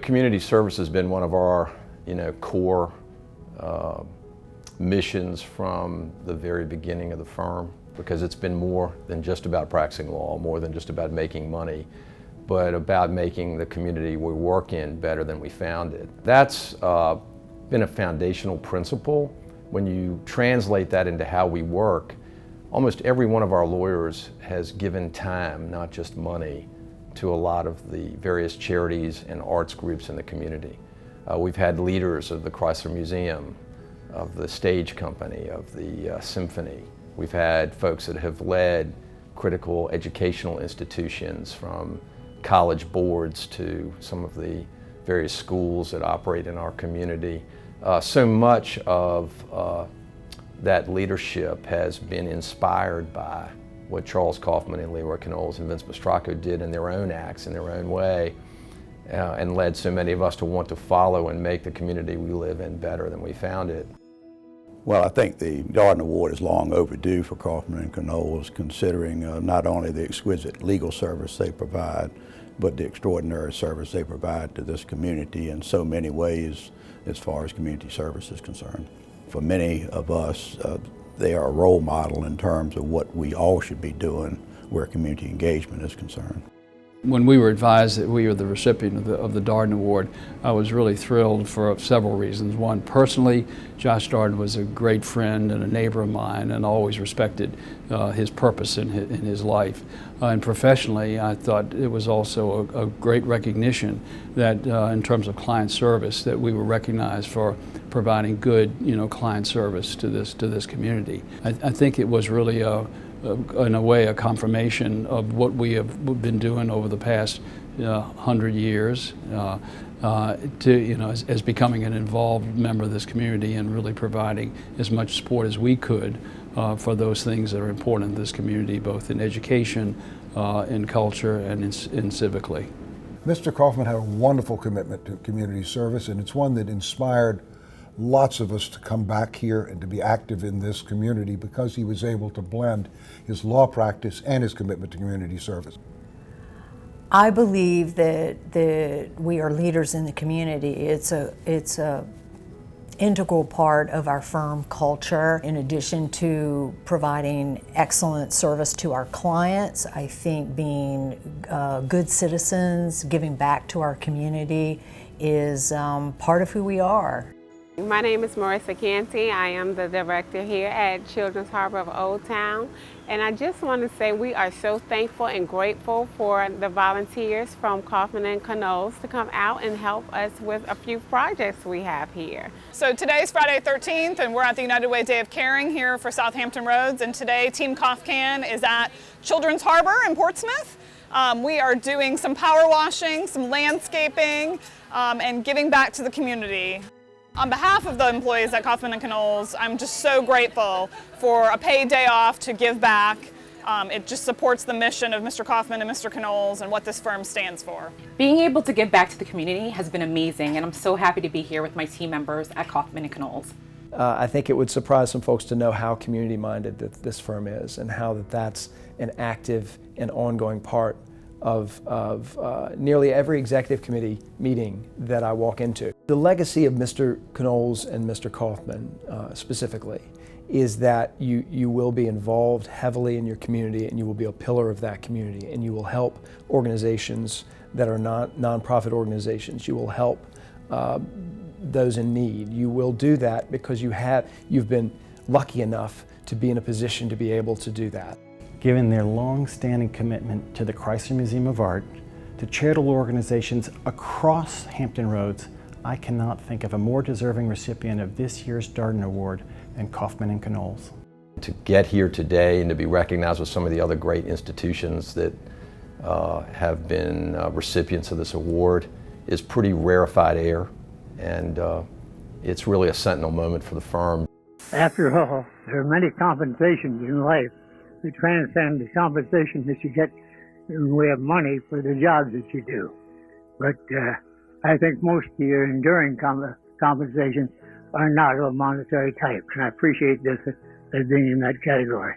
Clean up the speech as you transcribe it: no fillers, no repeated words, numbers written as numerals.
Community service has been one of our, core missions from the very beginning of the firm, because it's been more than just about practicing law, more than just about making money, but about making the community we work in better than we found it. That's been a foundational principle. When you translate that into how we work, almost every one of our lawyers has given time, not just money, to a lot of the various charities and arts groups in the community. We've had leaders of the Chrysler Museum, of the Stage Company, of the Symphony. We've had folks that have led critical educational institutions, from college boards to some of the various schools that operate in our community. So much of that leadership has been inspired by what Charles Kaufman and Leroy Canoles and Vince Mastracco did in their own acts, in their own way, and led so many of us to want to follow and make the community we live in better than we found it. Well, I think the Darden Award is long overdue for Kaufman and Canoles, considering not only the exquisite legal service they provide, but the extraordinary service they provide to this community in so many ways as far as community service is concerned. For many of us, they are a role model in terms of what we all should be doing where community engagement is concerned. When we were advised that we were the recipient of the Darden Award, I was really thrilled for several reasons. One, personally, Josh Darden was a great friend and a neighbor of mine, and always respected his purpose in his life. And professionally, I thought it was also a great recognition that in terms of client service, that we were recognized for providing good, client service to this community. I think it was really in a way, a confirmation of what we have been doing over the past 100 years, as becoming an involved member of this community and really providing as much support as we could for those things that are important in this community, both in education, in culture, and in civically. Mr. Kaufman had a wonderful commitment to community service, and it's one that inspired lots of us to come back here and to be active in this community, because he was able to blend his law practice and his commitment to community service. I believe that we are leaders in the community. It's a integral part of our firm culture. In addition to providing excellent service to our clients, I think being good citizens, giving back to our community is part of who we are. My name is Marissa Canty. I am the director here at Children's Harbor of Old Town. And I just want to say we are so thankful and grateful for the volunteers from Kaufman and Canoles to come out and help us with a few projects we have here. So today's Friday 13th, and we're at the United Way Day of Caring here for Southampton Roads. And today Team Kaufman is at Children's Harbor in Portsmouth. We are doing some power washing, some landscaping, and giving back to the community. On behalf of the employees at Kaufman and Canoles, I'm just so grateful for a paid day off to give back. It just supports the mission of Mr. Kaufman and Mr. Canoles and what this firm stands for. Being able to give back to the community has been amazing, and I'm so happy to be here with my team members at Kaufman and Canoles. I think it would surprise some folks to know how community-minded that this firm is, and how that's an active and ongoing part of nearly every executive committee meeting that I walk into. The legacy of Mr. Canoles and Mr. Kaufman specifically is that you will be involved heavily in your community, and you will be a pillar of that community, and you will help organizations that are not nonprofit organizations. You will help those in need. You will do that because you've been lucky enough to be in a position to be able to do that. Given their long-standing commitment to the Chrysler Museum of Art, to charitable organizations across Hampton Roads, I cannot think of a more deserving recipient of this year's Darden Award than Kaufman and Canoles. To get here today and to be recognized with some of the other great institutions that have been recipients of this award is pretty rarefied air, and it's really a sentinel moment for the firm. After all, there are many compensations in life that transcend the compensation that you get in the way of money for the jobs that you do. But I think most of your enduring compensations are not of a monetary type, and I appreciate this as being in that category.